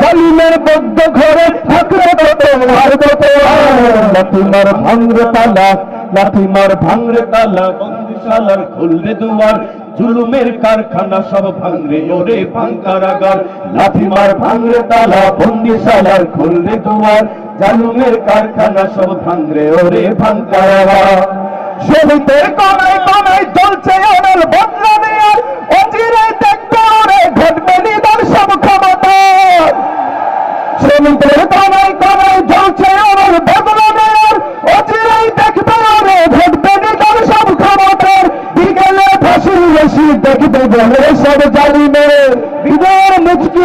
জালিমের বদ্ধ ঘরে থাকলে লাঠিমার ভাঙরে তালা, লাঠিমার ভাঙরে তালা, বন্দিশালার খুললে দুয়ার, জুলুমের কারখানা সব ভাঙরে ওরে ভাঙকারাগার। লাঠিমার ভাঙরে তালা, বন্দিশালার খুললে দুয়ার, জালুমের কারখানা সব ভাঙরে ওরে ভাঙকারাগার। শহীদের কনায় কনায় চলছে অনল বদলা নেয়ার, অচিরে দেখবে ওরে ঘটবে নিদান সব ক্ষমতা। শহীদের কনায় কনায় চলছে অনল বদলা নেয়ার, অচিরেই দেখবে ওরে ঘটবে নিদান সব ক্ষমতার। বিকেলে ফাঁসির রশি দেখবে বলে সব জালিমের বিদার মুচকি